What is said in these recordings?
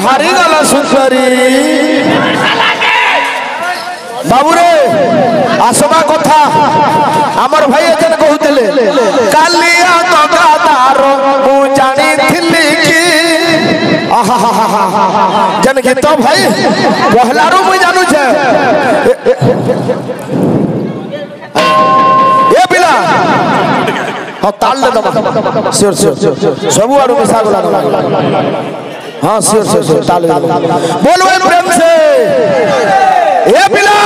हारी गला सुंदरी बाबू रे आसवा कथा आमर भाई एजन कहूले कालिया गदादार मु जानी थिली कि जन गीत भाई पहलारू मु जानू छे ए पिला हाँ ताल ले दबा सिर सब आड़ू मिसा गला हाँ सिर ताल बोलो प्रेम से ए पिला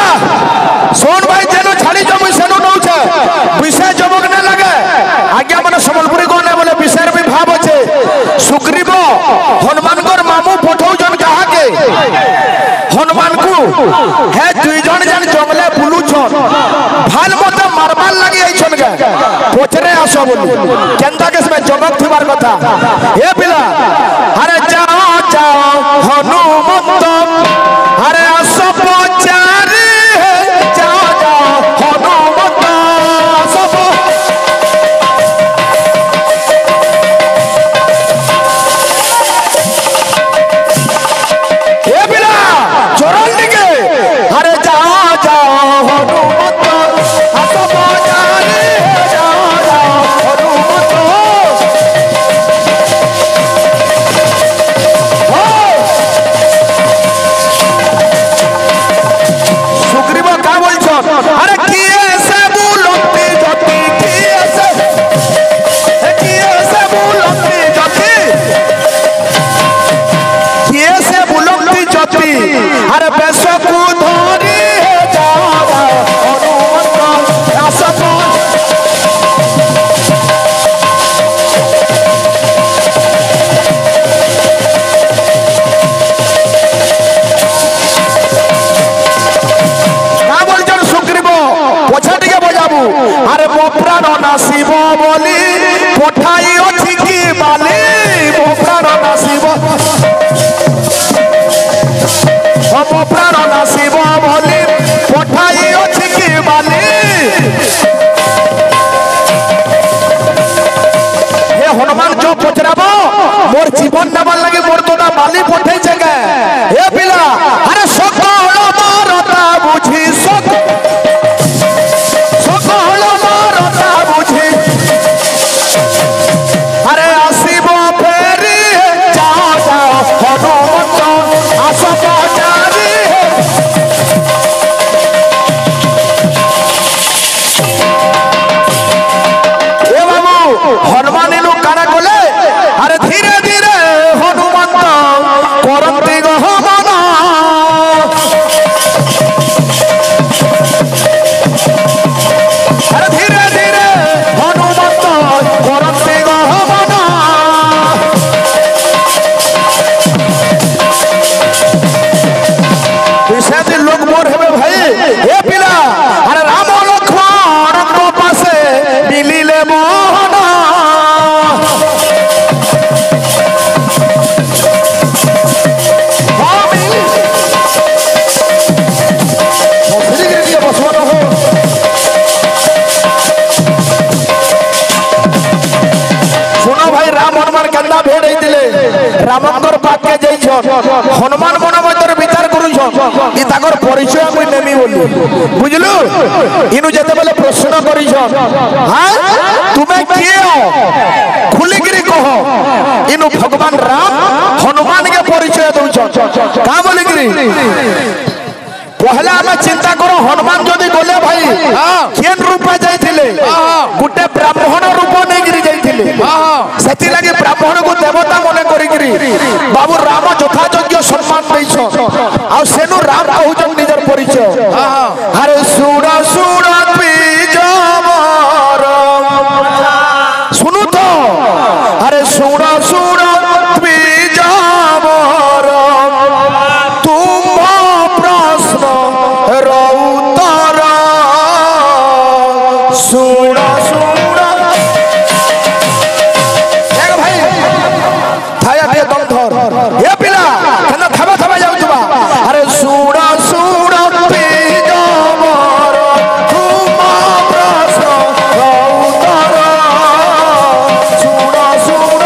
सोन भाई जेनु छाड़ी जमु सेनु नौ छे विषय जमक न लगे आज्ञा माने संबलपुरी कोने बोले विषय भी भाव छे सुग्रीव हनुमान कर मामू पठौ जन कहा के हनुमान को हे दुई जन जन जंगले बुलु छन भाल मते मारबार लागि आई छन के पोचरे आसो बोली केंदा के में जमक थिबार कथा ए पिला अरे जाओ जाओ हनुमंत अरे आसो पोचारी जाओ जाओ हनुमंत सब ए पिला चोरन दिके अरे जाओ जाओ हनुमंत आसो पोचारी जाओ जाओ हनुमंत सुग्रीव का बोलछन अरे किए से बुलंती जति किए से बुलंती जति किए से बुलंती जति अरे बेस को धरी जाओ हनुमंत आसप अरे मो प्राण नासिब बोली पठाई अछि कि बाली मो प्राण नासिब मो प्राण नासिब बोली पठाई अछि कि बाली हे हनुमान जो पचराबो मोर जीवन नबल लगे मोर तोदा बाली पठै जगे हे पिला अरे सकल मारता बुझी अरे आसिब फेरी जाओ जाओ हनुमंत आसो पोचारी ए बाबू हनुमान इनु काना कोले अरे धीरे धीरे हनुमंत करंती गहमन अरे धीरे धीरे हनुमंत करंती गहमन विषय लोग मोर हेबे भाई ए पिला अरे राम लक्ष्मण नो पासे मिलिले मोहन सुनो भाई राम हनुमान केंदा भेड़ होइतिले रामकर पाके जाइछन हनुमान मन मतर विचार करूछन इ ताकर परिचय कोइ नेमी बोली बुझलु इनु जते बेले प्रश्न करिछन हां तुमे किए हो खुली गिरी कहो इनु भगवान राम हनुमान के परिचय दउछन का बोली गिरी पहला हमें चिंता करो हनुमान जदि गले भाई केन रूप जाइथिले गुटे ब्राह्मण रूप नै गिरी जाइथिले सेति लागि ब्राह्मण को देवता मने करी गिरी बाबू राम यथायोग्य सम्मान दैछो आ सेनु राम कहउछन निजर परिचय अरे सुर सुर बीजमर सुनु तो अरे सुर सुर बीजमर तुम प्रश्न रौतर सुर सुर भाई थाया दे दम धर ए पिला कना थबा थबा जाउतबा अरे सुर सुर बीजमर तुम प्रश्न रौतर सुर सुर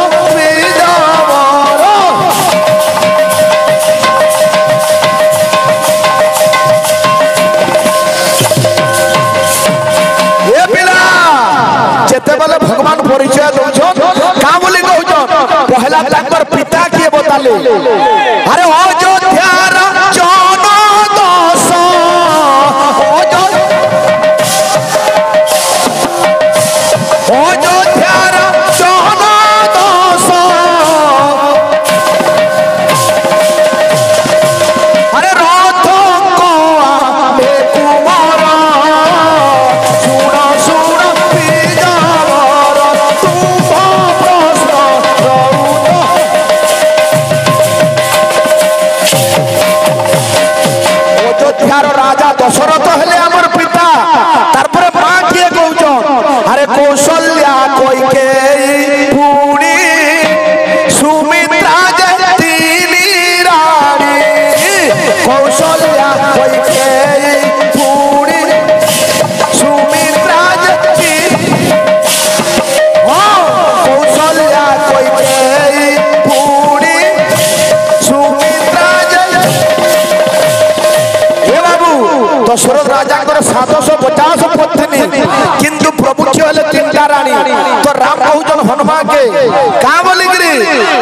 के का बोली गिरी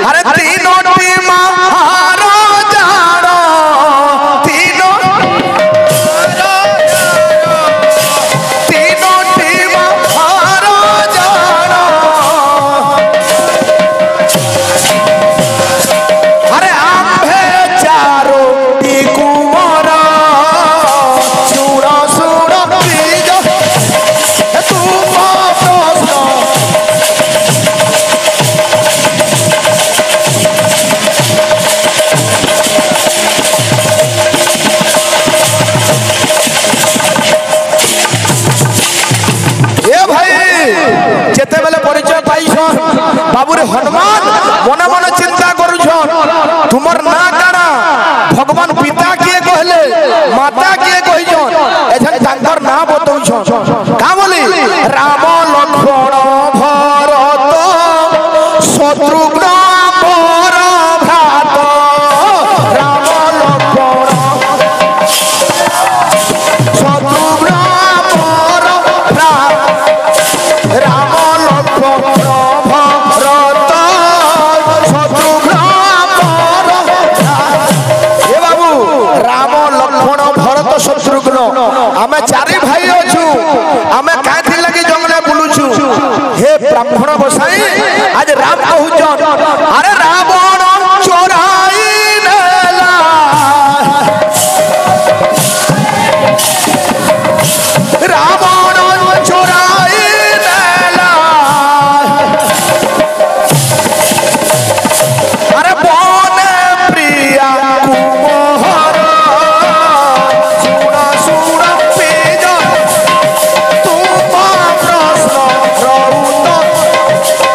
अरे तीनों टीम हारो जानो तीनों टीम हारो जानो अरे आंबे चारो टीकू मोरा सुरो सुरो बीजो तू मोटो जेते बेले परिचय पाइछन बाबूरे हनुमान मने मने चिंता करूछन तुमर ना काना भगवान पिता किए कहले माता किए कहिछन एछन तांकर ना बतौछन का बोली राम लक्ष्मण भरत शत्रुघ्न पर भ्रात राम लक्ष्मण शत्रुघ्न पर भ्रात राम लक्ष्मण भरत शत्रुघ्न पर ए बाबू राम लक्ष्मण भरत शत्रुघ्न आमे चारि भाई अछु आमे काथि लगी जंगले बुलुछु हे ब्राह्मण बसाई आज राम कहूचन अरे रावण चोराई नेला रावण चोराई नेला अरे बने प्रिया कुमोहर सुना सुना पेज तुम प्रश्न प्रभुत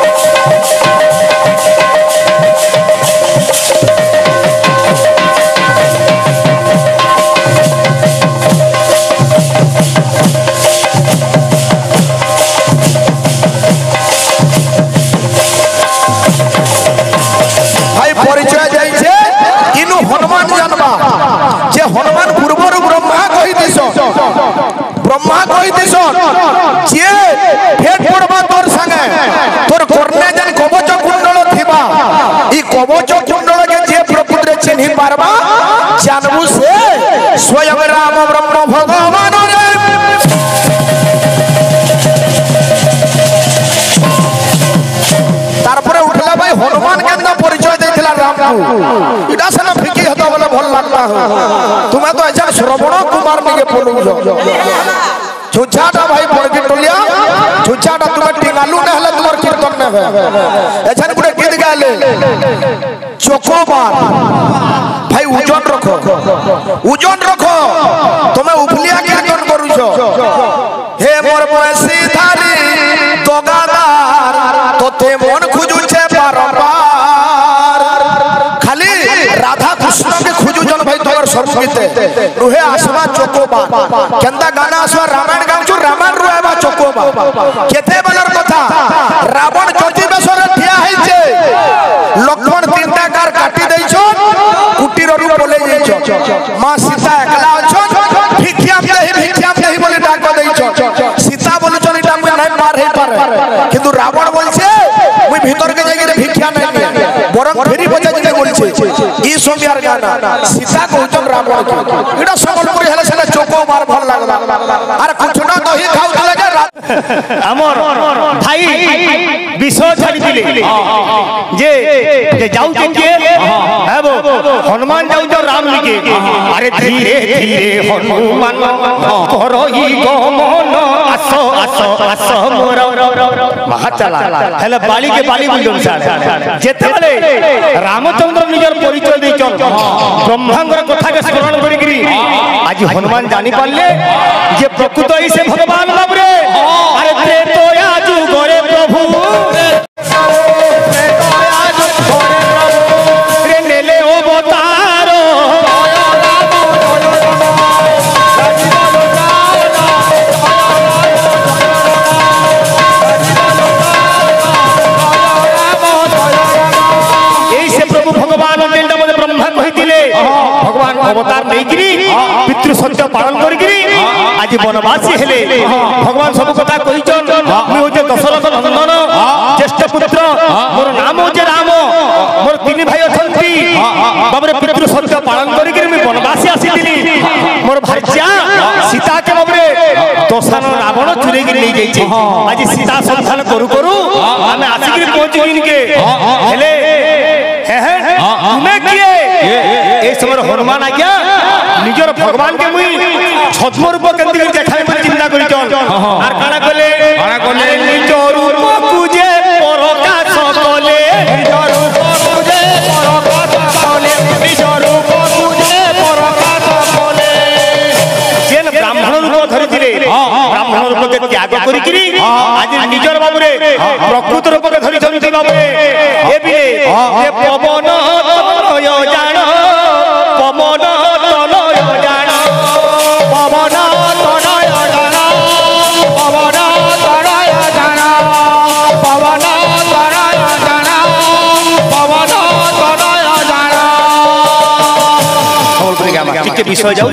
भाई परिचय जाइछे इनु हनुमान जानबा जे हनुमान पूर्वरु ब्रह्मा कहि दिसन जे भेट पड़बा तोर संगे तोर करने जन कवच कुंडल थिबा ई कवच कुंडल के जे प्रकृति चिन्हि पारबा जानबु से स्वयं राम ब्रह्म भगवान रे तारपरे उठला भाई हनुमान केंदा परिचय देथिला राम को इडा सना फिकी हतो बोले भल लागला तुम्हें तो ऐसा श्रवण कुमार के बोलू छुछाटा भाई पड़की टोलिया छुछाटा तुम्हें टिंगालू न हले तुमर कीर्तन ने है एछन गुडे गीत गाले चोकोबार भाई उजन रखो तुम्हें उफलिया कीर्तन करूछो हे मोर बयसी धारी दोगादार तोते मन खुजुछे बारंबार खाली राधा कृष्ण के खुजुजन भाई तोर संस्कृते रुहे आसवा चोकोबार केंदा गाना आसवा रामायण गाउछु रामायण रुहेबा चोकोबार केते बलर कथा रावण चोची बेसरे ठिया हैछे लक्ष्मण तीनटा कार काटी दैछो कुटीर रु बोले जैछो मां सीता एकला अछन भिक्षाम नहीं बोले डाक दैछो सीता बोलछन इटा मुई नै मार हे पारे किंतु रावण बोलछे मुई भीतर के जाई भिक्षा नै बरं फेरी बजा जे बोलछे ई सोमियार गाना सीता कहउछन रावण के इटा संबलपुरी हले सेना चोको मार भल लागला अरे कुछना दही खाउ लगे हमर भाई विषय छाड़ी दिले जे जाऊ के हेबो हनुमान जाऊ जो राम लिखे अरे धीरे धीरे हनुमान करही गमन आसो आसो आसो मोर महाचला हेले बाली के बाली बुझन सारे जेते बेले रामचंद्र निजर परिचय दैछन ब्रह्मांगर कथा के स्मरण करी गिरी आज हनुमान जानि पाले जे प्रकृत ही से भगवान बाबरे अरे त्रेतया जुगरे प्रभु रे नेले अवतारो प्रभु भगवान ब्रह्मा कही भगवान अवतार नहीं पितृ सत्य पालन करी आज वनवासी हेले भगवान सब कथा कही दशरथ नंदन ज्येष्ठ पुत्र मोर नाम होचे राम मोर तीन भाई अछंती बाबरे पितृ सत्य पालन करी के मैं वनवासी आसीतिनी मोर भाज्या सीता के बाबरे दोसान रावण चुरे के ले जाई आज सीता संधान करू करू हमें आसी के पहुंच गइन के हेले तुम्हें किए ए समय हनुमान आज्ञा निजर भगवान के मुई छद्म रूप केंद्र कर देखाय पर चिंता करी चल आर काना कले निजर रूप पूजे परकाश कले निजर रूप पूजे परकाश कले निजर रूप पूजे परकाश कले जेन ब्राह्मण रूप धरिथिले ब्राह्मण रूप के त्याग करी करी आज निजर बाबुरे प्रकृत रूप के धरि धरि बाबुरे ए बिले ए पवन तनय जान पवन तनय जान पवन तनय जान पवन तनय जान पवन तनय जान पवन तनय जान सम्बलपुरी गामा टिके विषय जाऊ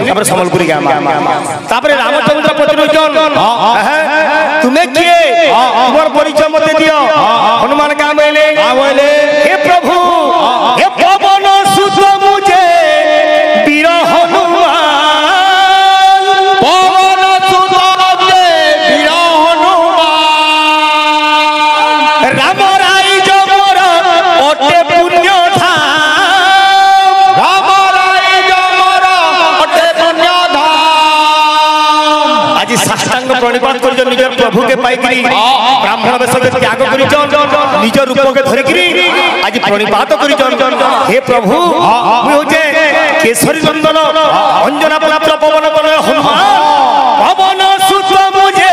तापर सम्बलपुरी गामा तापर रामचंद्र पतिरोचन तुम्हें किए तुम्हार परिचय मते दियो हनुमान का बोले हे प्रभु हे पवन सुत मुझे वीर हनुमान पवन सुत मुझे वीर हनुमान राम राई जमर अटे पुण्य धाम राम राई जमर अटे पुण्य धाम आज साष्टांग प्रणिपात कर निजर प्रभु के पाइकरी ब्राह्मण वेश के त्याग करी निज रूप के धरिकरी आज प्रणिपात करी हे प्रभु मुई होजे केसरी नंदन अंजना प्राप्त पवन तनय हनुमान पवन सुत मुझे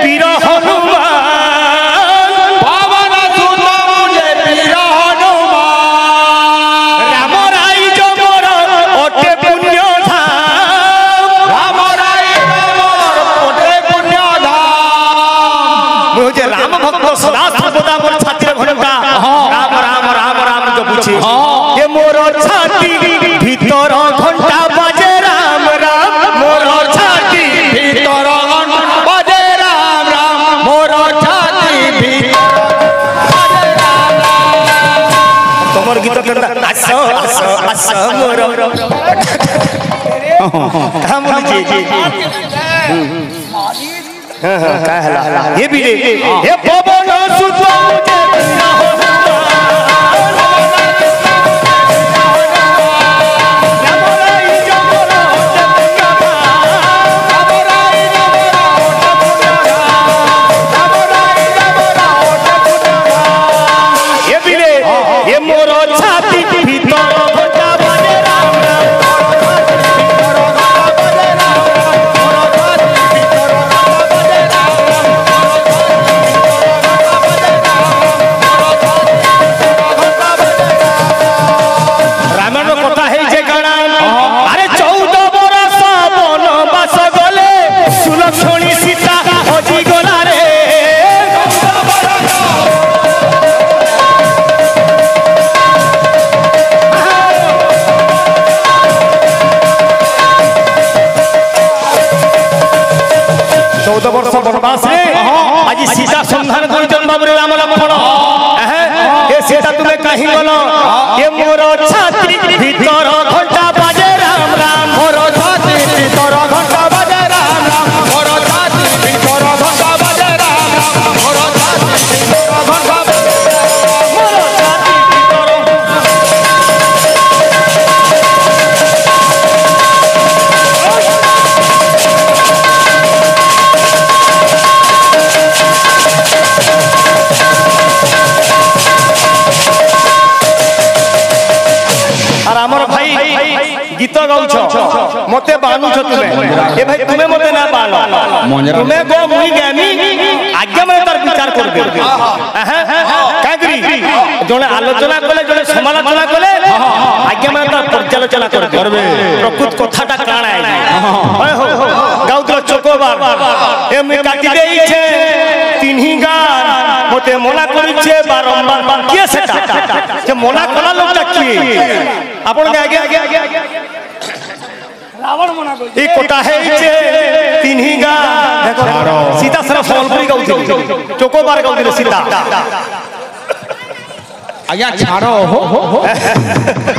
वीर हनुमान पवन सुत मुझे वीर हनुमान राम राई जमर अटे पुण्य धाम राम राई जमर अटे पुण्य धाम मुझे राम भक्त सदा सर्वदा मोर छाती घंटा राम राम राम राम जपुछे ये मोर छाती भीतर घंटा बाजे राम राम मोर छाती भीतर घंटा बाजे राम राम मोर छाती भीतर बाजे राम राम तमर गीत केनता आस आस आस मोर हम जी का हला ये भी ले हे पवन सुत मुझे ये मोर छाती भीतर घंटा बाजे राम राम वर्ष वनवास आज सीता संधान कर बाबुरे राम लक्ष्मण सीता तुम्हें कहीं गल ये मोर छाती भीतर घंटा बाजे राम राम मोर छाती भीतर घंटा बाजे राम राम मोर छाती भीतर घंटा बाजे राम राम मोर छाती भीतर घंटा बाजे मोर छाती आमर भाई गीत गाउछ मते बानुछ तुमे ए भाई तुमे मते ना बानो तुमे गो मुई गामी आज्ञा में तार विचार कर दे कागरी जने आलोचना कले जने समालोचना कले आज्ञा में तार पर्यालोचना कर दे प्रकृत कथाटा काण आइ हो गाउतलो चोकोबार ए मुई काटी देई छे तिन्ही गार मते मना करिछे बारंबार के सेटा जे मना कला लोकटा की आपण के आगे এই কোটা হেইছে তিনহিগা দেখো সীতা সারা সম্বলপুরি গাউছিল চোকোবার গাউছিল সীতা আজ্ঞা ছাড়ো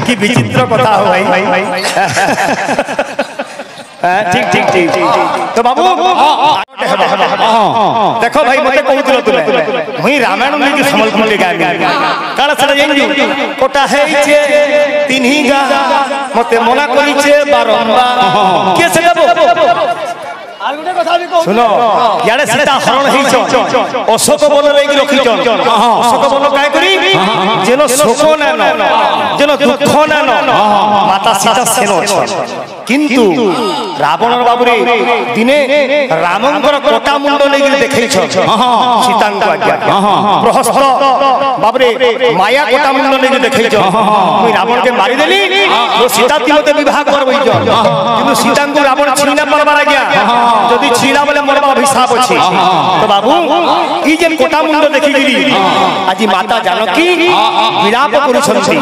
কি বিচিত্র কথা ভাই ঠিক ঠিক ঠিক তো বাবু দেখো ভাই মতে কହୁଥିଲ ତୁମେ ମୁଇଁ ରାମାୟଣ ନେଇକି ସମ୍ବଲପୁରରେ ଗାଇବି କାରଣ ସେଟା ଜାଣିଛୁ କୋଟା ହେଇଛେ ତିନି ଗାଁ ମତେ ମନା କରିଛେ ବାରମ୍ବାର କିଏ ସେଟା শুন ইয়াড়ে সীতা হরণ হইছ অশোক বন রেগি রখিছ অশোক বন কাই করি যেন শোক না যেন দুঃখ না মাতা সীতা সেন কিন্তু রাবণর বাবুরে দিনে রামঙ্কর কোটা মুন্ড লেগি দেখাইছ সীতাঙ্ক আজ্ঞা প্রহস্ত বাবুরে মায়া কোটা মুন্ড লেগি দেখাইছ মুই রাবণকে মারি দেলি ও সীতা তিমতে বিবাহ করবইছ কিন্তু সীতাঙ্ক রাবণ ছিনা পারবার আজ্ঞা যদি ছিলা বলে মোর অভিশাপ আছে তো বাবু এই যে কোটা মুন্ড দেখিলি আজি মাতা জানকী বিলাপ করিছন্তি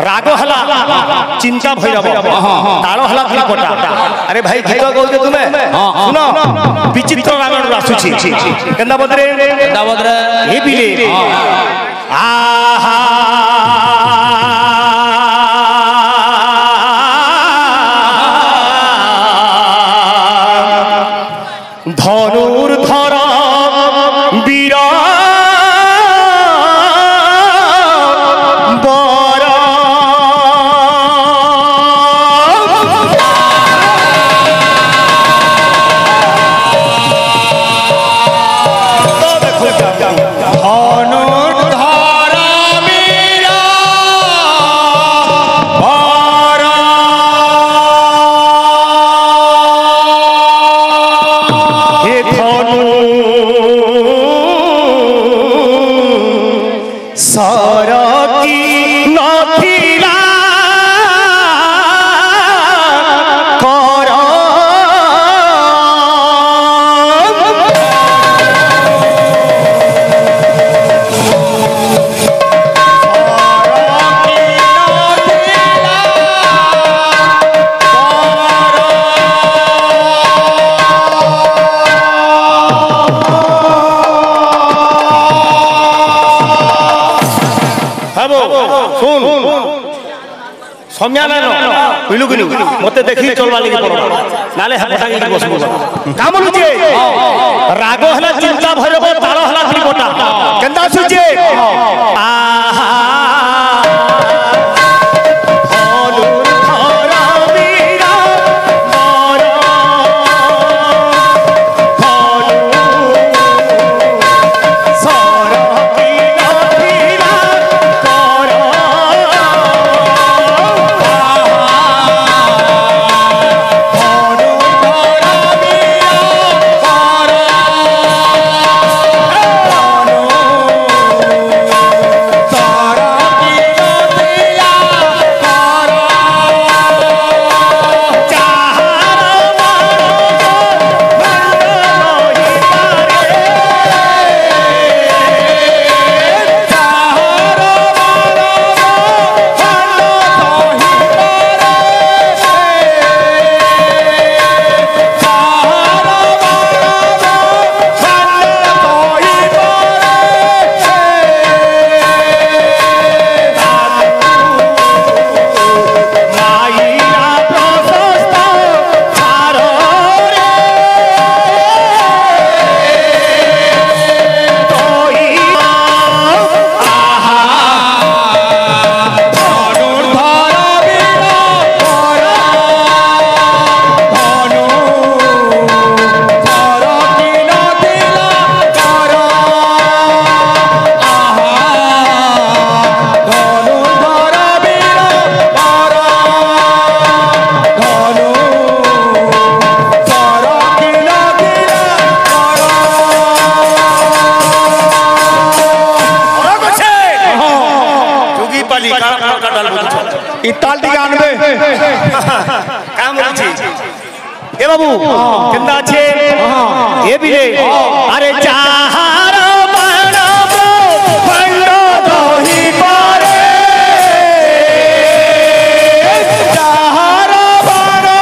রাগ হলা চিন্তা ভৈরব তাল হলা ত্রিপটা আরে ভাই গীত গাউছে তুমি শুনো বিচিত্র রামায়ণ আসুছি কেন্দা বদরে এ বিলে আহা ধনুর্ধর বীর বর মতে দেখি চলবা লাগি পড়বা নালে হাপটাঙ্গি বসবো কাম লুচে রাগ হলা চিন্তা ভৈরব তাল হলা ত্রিপটা কেন্দা সুচে আহা এ বাবু কেন্দা আছে এ বিলে আরে চাহার মানব খণ্ড দহি পারে চাহার মানব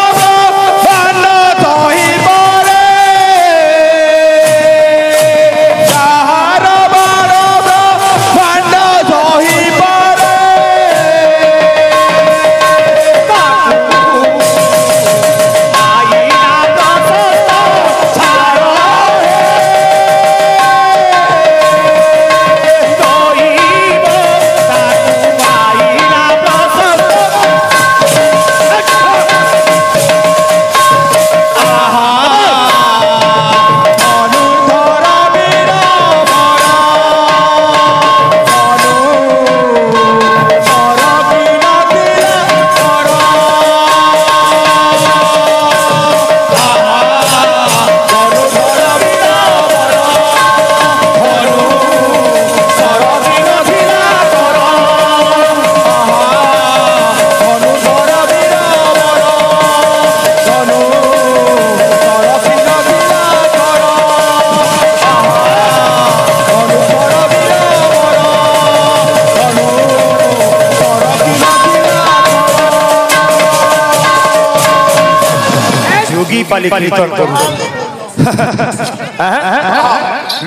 কৃপালি কীর্তন করব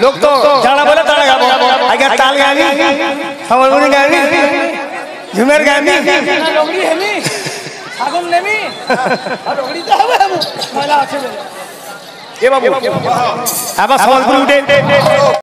লোক তো জানা বলে তারা গাবো আগে তাল গাবি সম্বলপুরি গাবি ঝুমের গাবি লগড়ি হেমি ছাগল নেমি আর লগড়ি তো হবে ময়লা আছে এ বাবু আবার সম্বলপুরি উঠে